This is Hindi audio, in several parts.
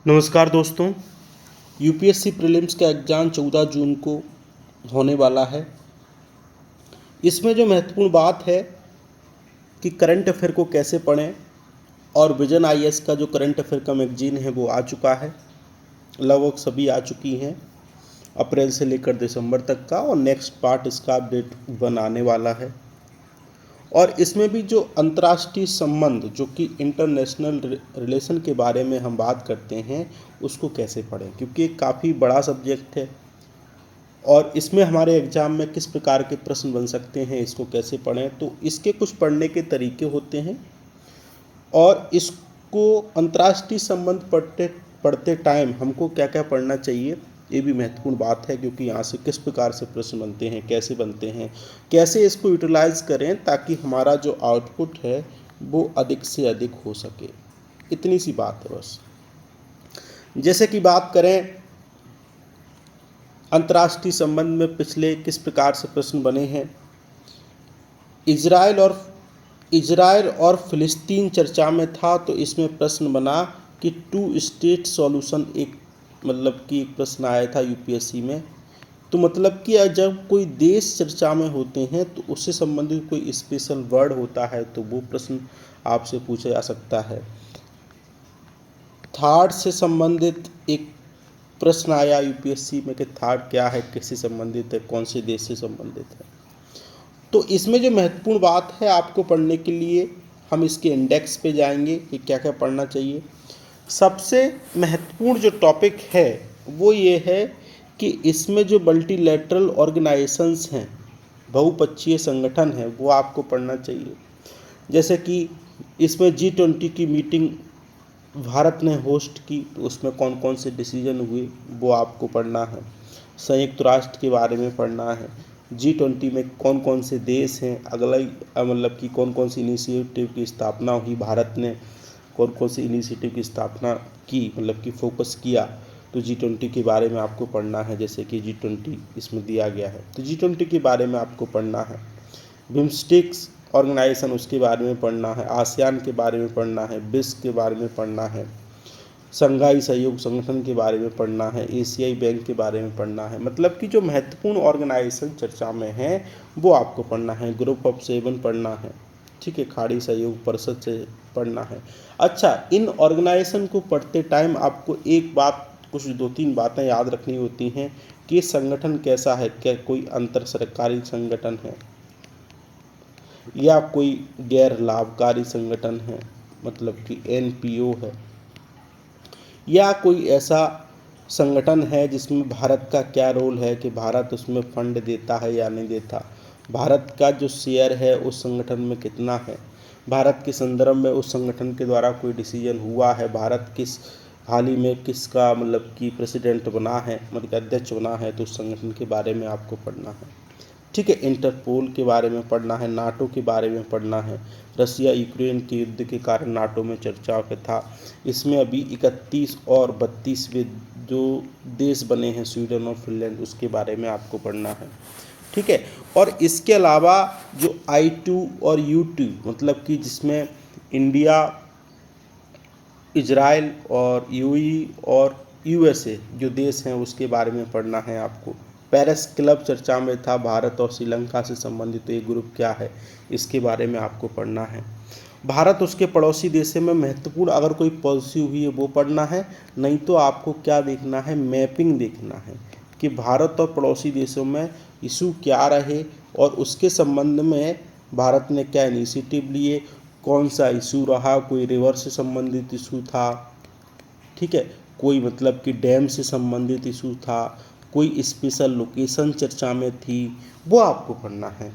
नमस्कार दोस्तों। यूपीएससी प्रीलिम्स का एग्ज़ाम 14 जून को होने वाला है। इसमें जो महत्वपूर्ण बात है कि करंट अफेयर को कैसे पढ़ें, और विजन आईएएस का जो करंट अफेयर का मैगजीन है वो आ चुका है। लगभग सभी आ चुकी हैं, अप्रैल से लेकर दिसंबर तक का, और नेक्स्ट पार्ट इसका अपडेट बनाने वाला है। और इसमें भी जो अंतर्राष्ट्रीय संबंध, जो कि इंटरनेशनल रिलेशन के बारे में हम बात करते हैं, उसको कैसे पढ़ें, क्योंकि एक काफ़ी बड़ा सब्जेक्ट है और इसमें हमारे एग्ज़ाम में किस प्रकार के प्रश्न बन सकते हैं, इसको कैसे पढ़ें। तो इसके कुछ पढ़ने के तरीके होते हैं, और इसको अंतर्राष्ट्रीय संबंध पढ़ते पढ़ते टाइम हमको क्या क्या पढ़ना चाहिए, ये भी महत्वपूर्ण बात है। क्योंकि यहाँ से किस प्रकार से प्रश्न बनते हैं, कैसे बनते हैं, कैसे इसको यूटिलाइज करें ताकि हमारा जो आउटपुट है वो अधिक से अधिक हो सके। इतनी सी बात है बस। जैसे कि बात करें अंतर्राष्ट्रीय संबंध में पिछले किस प्रकार से प्रश्न बने हैं। इजराइल और फिलिस्तीन चर्चा में था, तो इसमें प्रश्न बना कि टू स्टेट सॉल्यूशन, एक मतलब कि एक प्रश्न आया था यूपीएससी में। तो मतलब कि जब कोई देश चर्चा में होते हैं तो उससे संबंधित कोई स्पेशल वर्ड होता है, तो वो प्रश्न आपसे पूछा जा सकता है। थार्ड से संबंधित एक प्रश्न आया यूपीएससी में कि थार्ड क्या है, किससे संबंधित है, कौन से देश से संबंधित है। तो इसमें जो महत्वपूर्ण बात है आपको पढ़ने के लिए, हम इसके इंडेक्स पे जाएंगे कि क्या क्या पढ़ना चाहिए। सबसे महत्वपूर्ण जो टॉपिक है वो ये है कि इसमें जो मल्टीलैटरल ऑर्गेनाइजेशंस हैं, बहुपक्षीय संगठन हैं, वो आपको पढ़ना चाहिए। जैसे कि इसमें G20 की मीटिंग भारत ने होस्ट की, तो उसमें कौन कौन से डिसीजन हुए वो आपको पढ़ना है। संयुक्त राष्ट्र के बारे में पढ़ना है। G20 में कौन कौन से देश हैं, अगला मतलब कि कौन कौन सी इनिशिएटिव की स्थापना हुई, भारत ने कौन कौन सी इनिशिएटिव की स्थापना की, मतलब कि फोकस किया। तो G20 के बारे में आपको पढ़ना है। जैसे कि G20 इसमें दिया गया है, तो G20 के बारे में आपको पढ़ना है। बिम्स्टेक्स ऑर्गेनाइजेशन, उसके बारे में पढ़ना है। आसियान के बारे में पढ़ना है। बिस्क के बारे में पढ़ना है। शंघाई सहयोग संगठन के बारे में पढ़ना है। एशियाई बैंक के बारे में पढ़ना है। मतलब कि जो महत्वपूर्ण ऑर्गेनाइजेशन चर्चा में है वो आपको पढ़ना है। ग्रुप ऑफ 7 पढ़ना है, ठीक है। खाड़ी सहयोग परिषद से पढ़ना है। अच्छा, इन ऑर्गेनाइजेशन को पढ़ते टाइम आपको एक बात, कुछ 2-3 बातें याद रखनी होती हैं कि ये संगठन कैसा है, क्या कोई अंतर सरकारी संगठन है या कोई गैर लाभकारी संगठन है, मतलब कि एनपीओ है, या कोई ऐसा संगठन है जिसमें भारत का क्या रोल है, कि भारत उसमें फंड देता है या नहीं देता, भारत का जो शेयर है उस संगठन में कितना है, भारत के संदर्भ में उस संगठन के द्वारा कोई डिसीजन हुआ है, भारत किस हाल ही में किसका मतलब कि प्रेसिडेंट बना है, मतलब अध्यक्ष बना है, तो उस संगठन के बारे में आपको पढ़ना है, ठीक है। इंटरपोल के बारे में पढ़ना है। नाटो के बारे में पढ़ना है। रसिया यूक्रेन के युद्ध के कारण नाटो में चर्चा था। इसमें अभी 31 और 32वें जो देश बने हैं, स्वीडन और फिनलैंड, उसके बारे में आपको पढ़ना है, ठीक है। और इसके अलावा जो I2 और U2, मतलब कि जिसमें इंडिया, इजराइल और यूएई और यूएसए जो देश हैं, उसके बारे में पढ़ना है आपको। पेरिस क्लब चर्चा में था, भारत और श्रीलंका से संबंधित, तो ये ग्रुप क्या है, इसके बारे में आपको पढ़ना है। भारत उसके पड़ोसी देशों में महत्वपूर्ण अगर कोई पॉलिसी हुई है वो पढ़ना है। नहीं तो आपको क्या देखना है, मैपिंग देखना है कि भारत और पड़ोसी देशों में इशू क्या रहे और उसके संबंध में भारत ने क्या इनिशिएटिव लिए, कौन सा इशू रहा, कोई रिवर से संबंधित इशू था, ठीक है, कोई मतलब कि डैम से संबंधित इशू था, कोई स्पेशल लोकेशन चर्चा में थी, वो आपको पढ़ना है,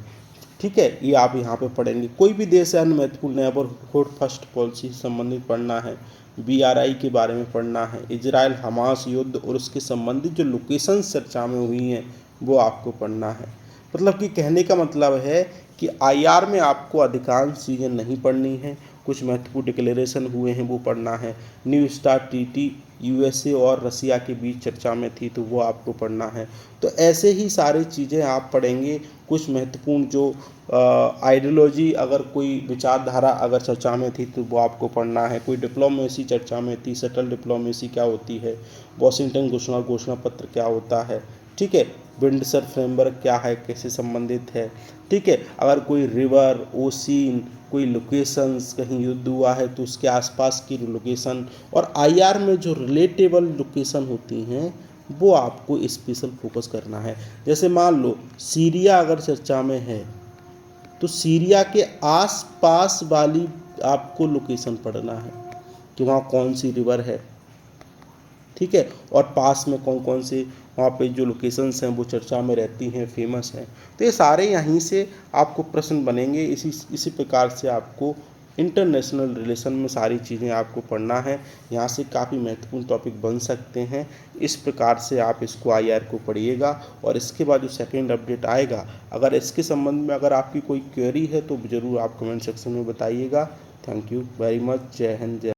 ठीक है। ये आप यहाँ पे पढ़ेंगे। कोई भी देश है अन्य महत्वपूर्ण नेबरहुड फर्स्ट पॉलिसी से संबंधित पढ़ना है। BRI के बारे में पढ़ना है। इजराइल हमास युद्ध और उसके संबंधित जो लोकेशन चर्चा में हुई हैं वो आपको पढ़ना है। मतलब कि कहने का मतलब है कि आईआर में आपको अधिकांश चीज़ें नहीं पढ़नी हैं, कुछ महत्वपूर्ण डिक्लेरेशन हुए हैं वो पढ़ना है। न्यू स्टार्ट ट्रीटी यूएसए और रसिया के बीच चर्चा में थी तो वो आपको पढ़ना है। तो ऐसे ही सारी चीज़ें आप पढ़ेंगे। कुछ महत्वपूर्ण जो आइडियोलॉजी, अगर कोई विचारधारा अगर चर्चा में थी तो वो आपको पढ़ना है। कोई डिप्लोमेसी चर्चा में थी, सटल डिप्लोमेसी क्या होती है, वॉशिंगटन घोषणा पत्र क्या होता है, ठीक है, विंडसर फ्रेमवर्क क्या है, कैसे संबंधित है, ठीक है। अगर कोई रिवर, ओशिन, कोई लोकेशंस, कहीं युद्ध हुआ है तो उसके आसपास की लोकेशन, और आईआर में जो रिलेटेबल लोकेशन होती हैं वो आपको स्पेशल फोकस करना है। जैसे मान लो सीरिया अगर चर्चा में है तो सीरिया के आस-पास वाली आपको लोकेशन पढ़ना है कि वहाँ कौन सी रिवर है, ठीक है, और पास में कौन कौन से वहाँ पे जो लोकेशंस हैं वो चर्चा में रहती हैं, फेमस हैं। तो ये सारे यहीं से आपको प्रश्न बनेंगे। इसी प्रकार से आपको इंटरनेशनल रिलेशन में सारी चीज़ें आपको पढ़ना है। यहाँ से काफ़ी महत्वपूर्ण टॉपिक बन सकते हैं। इस प्रकार से आप इसको आईआर को पढ़िएगा, और इसके बाद जो सेकेंड अपडेट आएगा, अगर इसके संबंध में अगर आपकी कोई क्वेरी है तो ज़रूर आप कमेंट सेक्शन में बताइएगा। Thank you very much. जय हिंद, जय